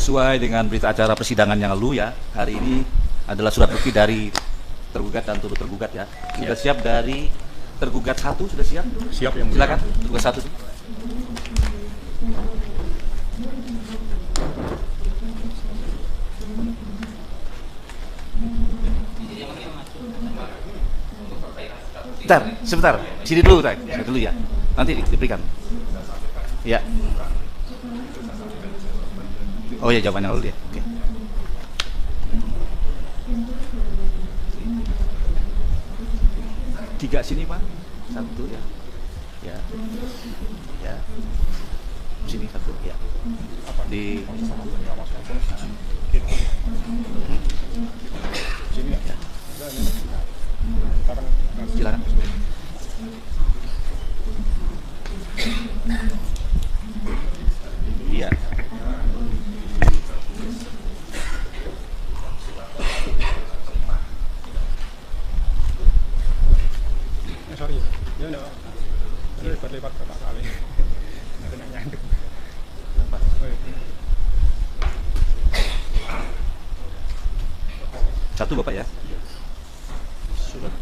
Sesuai dengan berita acara persidangan yang lalu ya, hari ini adalah surat bukti dari tergugat dan turut tergugat ya. Sudah siap dari tergugat satu, sudah siap? Siap yang silakan, tergugat satu. Sebentar, sini dulu, sini dulu ya. Nanti diberikan. Ya. Oh ya, jawabannya dulu ya. Oke. Tiga sini Pak, satu ya. Ya. Ya. Sini satu ya. Di sini ya. Silakan. Iya. Sorry, ya udah. Lebar-lebar berapa kali. Nanti nyanduk. Satu Bapak ya. Surat.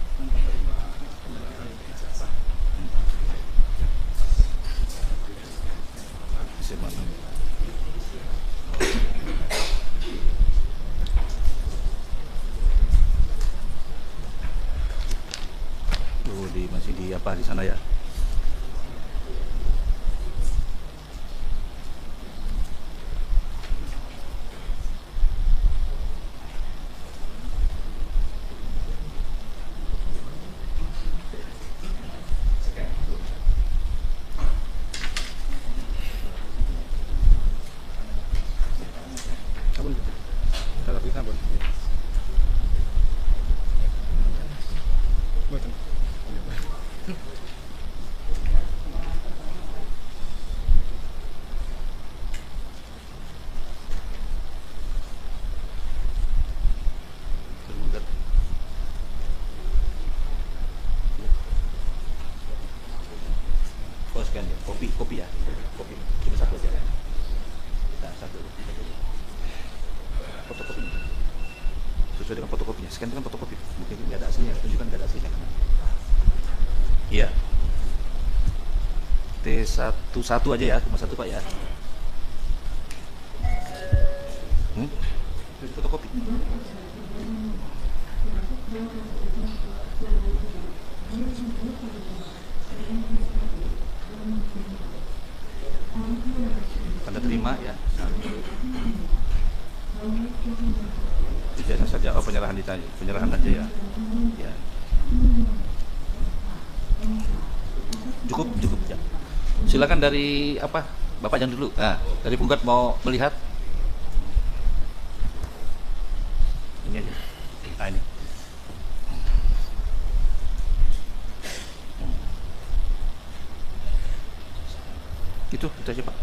Masih di apa di sana ya? Sabun. Kita tapi sabun. Betul. Oh, sekian ya. Kopi ya. Kopi. Cuma satu aja. Nah, satu. Fotokopi. Sesuai dengan fotokopinya. Sekian dengan fotokopi. Mungkin nggak ada aslinya. Tunjukkan nggak ada aslinya. Iya. T11 aja ya. Cuma satu Pak ya. Fotokopi. Tanda terima ya. Ijazah saja. Oh, penyerahan ditanya. Penyerahan aja ya. Ya. Cukup ya. Silakan dari apa? Bapak jangan dulu. Nah, dari penggugat mau melihat. Ini aja. Nah, ini. Itu aja Pak.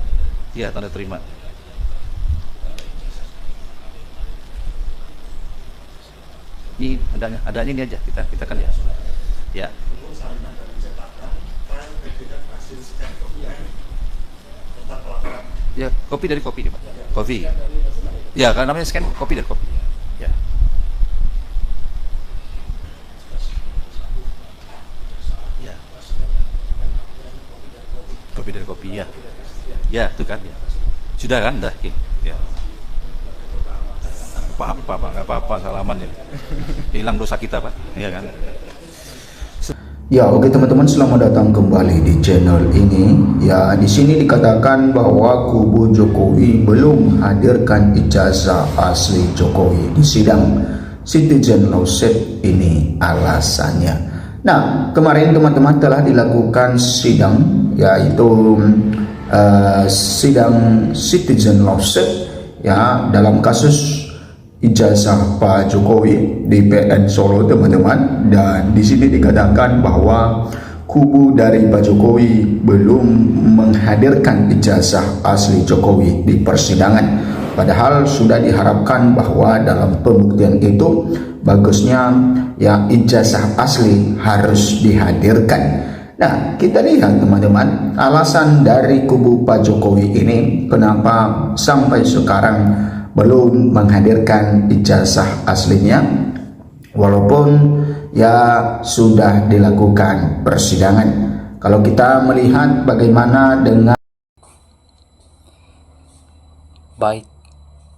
Iya, tanda terima. Ini adanya ini aja kita kan ya. Ya. Ya, kopi dari kopi Pak. Kopi. Ya, karena namanya scan kopi dari kopi. Ya. Ya. Kopi dari kopi ya. Ya, itu kan ya. Sudah kan dah. Ya. Apa-apa Pak, enggak apa-apa, salaman ya. Hilang dosa kita Pak. Iya kan? Ya, oke teman-teman, selamat datang kembali di channel ini. Ya, di sini dikatakan bahwa kubu Jokowi belum hadirkan ijazah asli Jokowi di sidang Citizen Lawsuit ini alasannya. Nah, kemarin teman-teman telah dilakukan sidang, yaitu sidang Citizen Lawsuit ya dalam kasus ijazah Pak Jokowi di PN Solo teman-teman, dan di sini dikatakan bahwa kubu dari Pak Jokowi belum menghadirkan ijazah asli Jokowi di persidangan, padahal sudah diharapkan bahwa dalam pembuktian itu bagusnya ya ijazah asli harus dihadirkan. Nah, kita lihat teman-teman, alasan dari kubu Pak Jokowi ini kenapa sampai sekarang belum menghadirkan ijazah aslinya, walaupun ya sudah dilakukan persidangan. Kalau kita melihat bagaimana dengan Baik,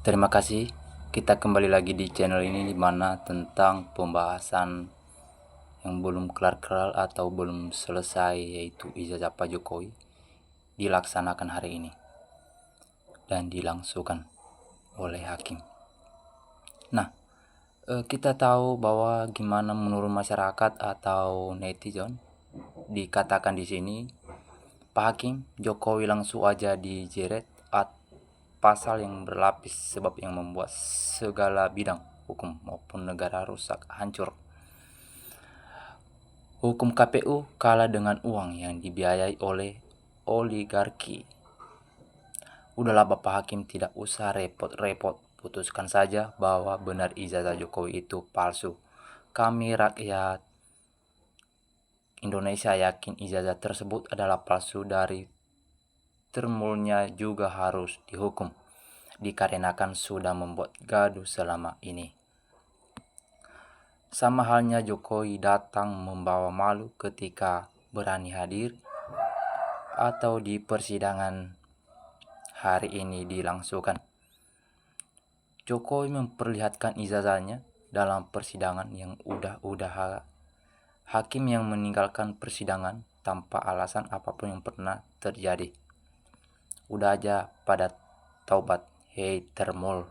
terima kasih. Kita kembali lagi di channel ini, di mana tentang pembahasan yang belum kelar-kelar atau belum selesai, yaitu ijazah Pak Jokowi dilaksanakan hari ini dan dilangsungkan oleh hakim. Nah, kita tahu bahwa gimana menurut masyarakat atau netizen, dikatakan di sini Pak Hakim, Jokowi langsung aja dijeret pasal yang berlapis, sebab yang membuat segala bidang hukum maupun negara rusak hancur. Hukum KPU kalah dengan uang yang dibiayai oleh oligarki. Udahlah Bapak Hakim, tidak usah repot-repot, putuskan saja bahwa benar ijazah Jokowi itu palsu. Kami rakyat Indonesia yakin ijazah tersebut adalah palsu. Dari termulnya juga harus dihukum, dikarenakan sudah membuat gaduh selama ini. Sama halnya Jokowi datang membawa malu ketika berani hadir atau di persidangan hari ini dilangsungkan. Jokowi memperlihatkan ijazahnya dalam persidangan yang udah hakim yang meninggalkan persidangan tanpa alasan apapun yang pernah terjadi. Udah aja pada taubat, hei termul.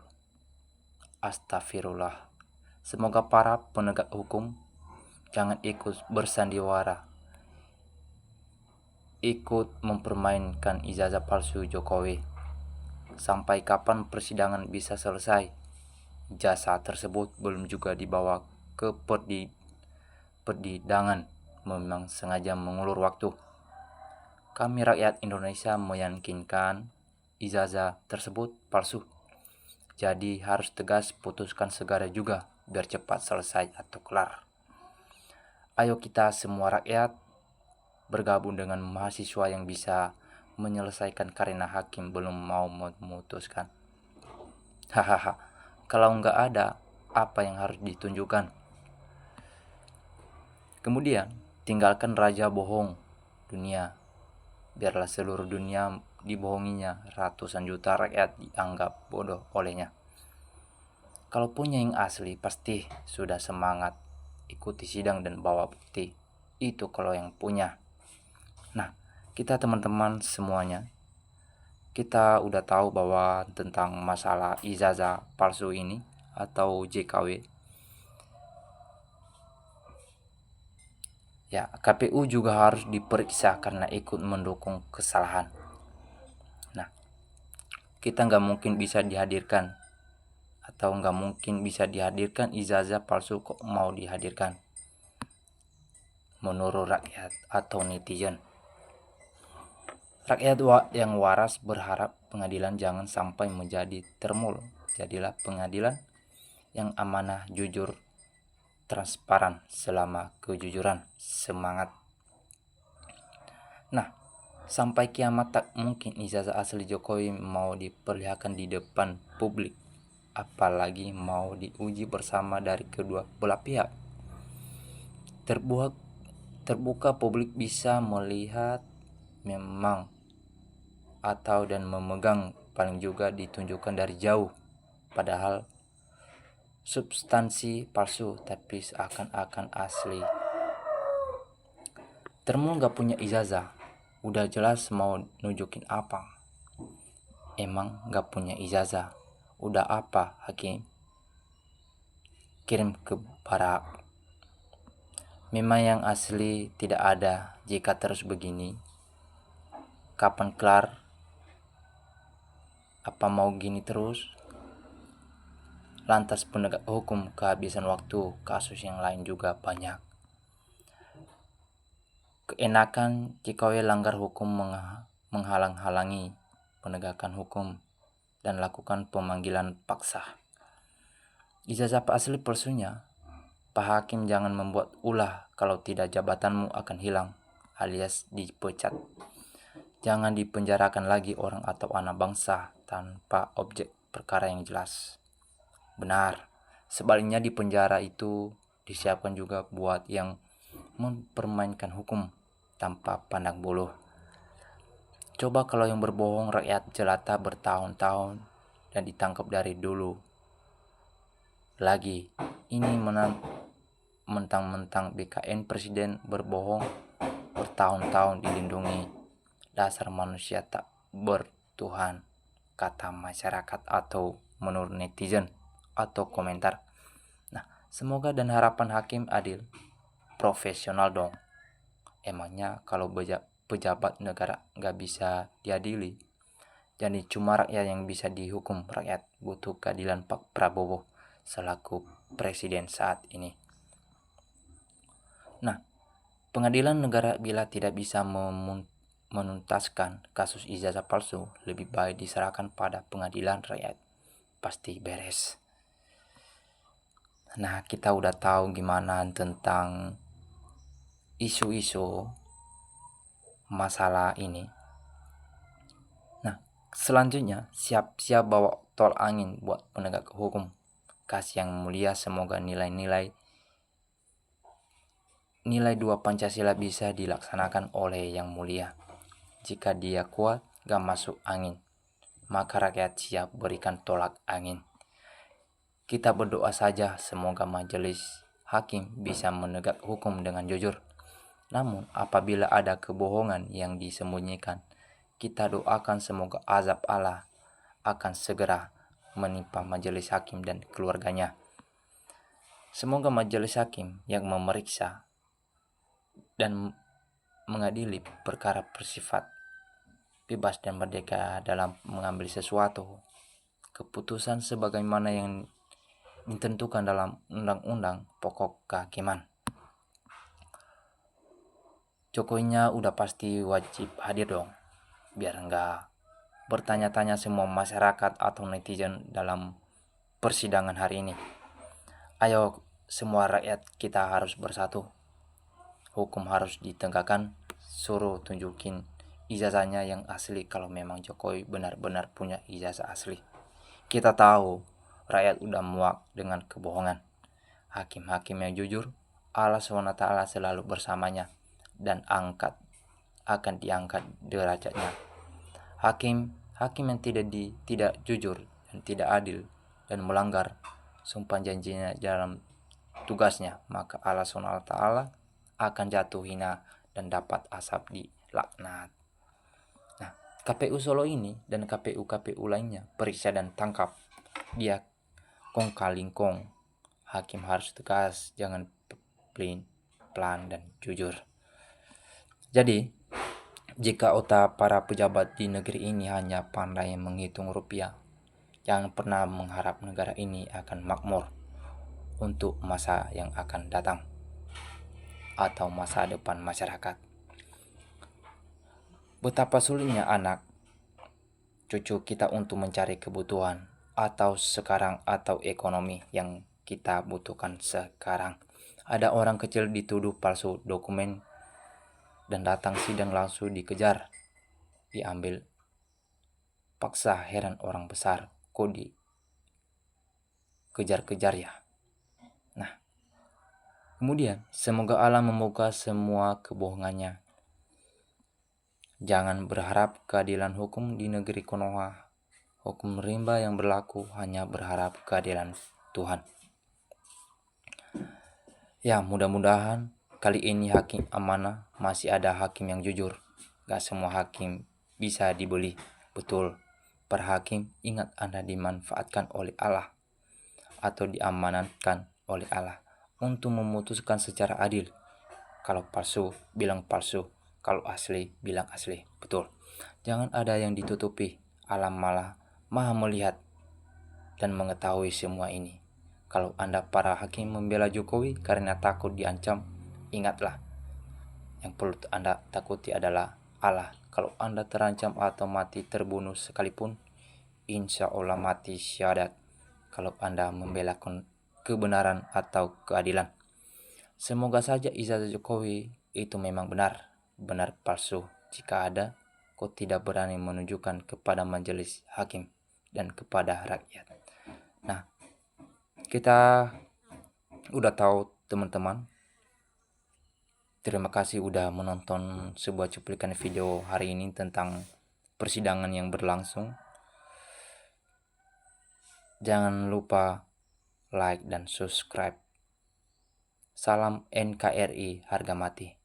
Astagfirullah. Semoga para penegak hukum jangan ikut bersandiwara, ikut mempermainkan ijazah palsu Jokowi. Sampai kapan persidangan bisa selesai? Ijazah tersebut belum juga dibawa ke persidangan, memang sengaja mengulur waktu. Kami rakyat Indonesia meyakinkan ijazah tersebut palsu. Jadi harus tegas, putuskan segera juga, biar cepat selesai atau kelar. Ayo kita semua rakyat bergabung dengan mahasiswa yang bisa menyelesaikan karena hakim belum mau memutuskan. Hahaha, kalau nggak ada, apa yang harus ditunjukkan? Kemudian, tinggalkan raja bohong dunia. Biarlah seluruh dunia dibohonginya, ratusan juta rakyat dianggap bodoh olehnya. Kalau punya yang asli, pasti sudah semangat ikuti sidang dan bawa bukti. Itu kalau yang punya. Nah, kita teman-teman semuanya, kita udah tahu bahwa tentang masalah ijazah palsu ini atau JKW. Ya, KPU juga harus diperiksa karena ikut mendukung kesalahan. Nah, kita nggak mungkin bisa dihadirkan ijazah palsu kok mau dihadirkan menurut rakyat atau netizen. Rakyat yang waras berharap pengadilan jangan sampai menjadi termul. Jadilah pengadilan yang amanah, jujur, transparan selama kejujuran. Semangat. Nah, sampai kiamat tak mungkin ijazah asli Jokowi mau diperlihatkan di depan publik, apalagi mau diuji bersama dari kedua belah pihak. Terbuka publik bisa melihat memang atau dan memegang, paling juga ditunjukkan dari jauh, padahal substansi palsu tapi seakan-akan asli. Termul gak punya ijazah, udah jelas mau nunjukin apa. Emang gak punya ijazah, udah apa hakim? Kirim ke barak. Memang yang asli tidak ada. Jika terus begini, kapan kelar? Apa mau gini terus? Lantas penegak hukum kehabisan waktu, kasus yang lain juga banyak. Keenakan Jokowi langgar hukum menghalang-halangi penegakan hukum dan lakukan pemanggilan paksa. Ijazah asli palsunya, Pak Hakim jangan membuat ulah, kalau tidak jabatanmu akan hilang. alias dipecat. Jangan dipenjarakan lagi orang atau anak bangsa tanpa objek perkara yang jelas. Benar, sebaliknya di penjara itu disiapkan juga buat yang mempermainkan hukum tanpa pandang bulu. Coba kalau yang berbohong rakyat jelata bertahun-tahun dan ditangkap dari dulu. Lagi, ini mentang-mentang BKN presiden berbohong bertahun-tahun dilindungi. Dasar manusia tak bertuhan, kata masyarakat atau menurut netizen atau komentar. Nah, semoga dan harapan hakim adil, profesional dong. Emangnya kalau pejabat negara nggak bisa diadili? Jadi cuma rakyat yang bisa dihukum. Rakyat butuh keadilan Pak Prabowo selaku presiden saat ini. Nah, pengadilan negara bila tidak bisa menuntaskan kasus ijazah palsu, lebih baik diserahkan pada pengadilan rakyat. Pasti beres. Nah, kita udah tahu gimana tentang isu-isu masalah ini. Nah, selanjutnya siap-siap bawa tol angin buat penegak hukum. Kasih yang mulia, semoga nilai 2 Pancasila bisa dilaksanakan oleh yang mulia. Jika dia kuat, gak masuk angin, maka rakyat siap berikan tolak angin. Kita berdoa saja semoga majelis hakim bisa menegak hukum dengan jujur. Namun apabila ada kebohongan yang disembunyikan, kita doakan semoga azab Allah akan segera menimpa majelis hakim dan keluarganya. Semoga majelis hakim yang memeriksa dan mengadili perkara bersifat bebas dan merdeka dalam mengambil sesuatu keputusan sebagaimana yang ditentukan dalam Undang-Undang Pokok Kehakiman. Jokowinya udah pasti wajib hadir dong, biar enggak bertanya-tanya semua masyarakat atau netizen dalam persidangan hari ini. Ayo semua rakyat kita harus bersatu. Hukum harus ditegakkan, suruh tunjukin ijazahnya yang asli kalau memang Jokowi benar-benar punya ijazah asli. Kita tahu rakyat udah muak dengan kebohongan. Hakim-hakim yang jujur, Allah SWT selalu bersamanya dan akan diangkat derajatnya. Hakim yang tidak jujur dan tidak adil dan melanggar sumpah janjinya dalam tugasnya, maka Allah SWT akan jatuh hina dan dapat asap di laknat. Nah, KPU Solo ini dan KPU lainnya periksa dan tangkap. Dia kong kalingkong. Hakim harus tegas, jangan pelan dan jujur. Jadi, jika otak para pejabat di negeri ini hanya pandai menghitung rupiah, jangan pernah mengharap negara ini akan makmur untuk masa yang akan datang atau masa depan masyarakat. Betapa sulitnya anak cucu kita untuk mencari kebutuhan atau sekarang atau ekonomi yang kita butuhkan sekarang. Ada orang kecil dituduh palsu dokumen dan datang sidang langsung dikejar, diambil paksa. Heran orang besar kok dikejar-kejar ya. Nah, kemudian semoga Allah membuka semua kebohongannya. Jangan berharap keadilan hukum di negeri Konoha. Hukum rimba yang berlaku, hanya berharap keadilan Tuhan. Ya, mudah-mudahan kali ini hakim amanah, masih ada hakim yang jujur. Gak semua hakim bisa dibeli. Betul, para hakim ingat Anda dimanfaatkan oleh Allah atau diamanatkan oleh Allah untuk memutuskan secara adil. Kalau palsu, bilang palsu. Kalau asli, bilang asli. Betul. Jangan ada yang ditutupi. Allah maha melihat dan mengetahui semua ini. Kalau Anda para hakim membela Jokowi karena takut diancam, ingatlah, yang perlu Anda takuti adalah Allah. Kalau Anda terancam atau mati terbunuh sekalipun, insya Allah mati syahadat. Kalau Anda membela kebenaran atau keadilan, semoga saja ijazah Jokowi itu memang benar benar palsu. Jika ada, kau tidak berani menunjukkan kepada majelis hakim dan kepada rakyat. Nah, kita udah tahu teman-teman. Terima kasih udah menonton sebuah cuplikan video hari ini tentang persidangan yang berlangsung. Jangan lupa like dan subscribe. Salam NKRI harga mati.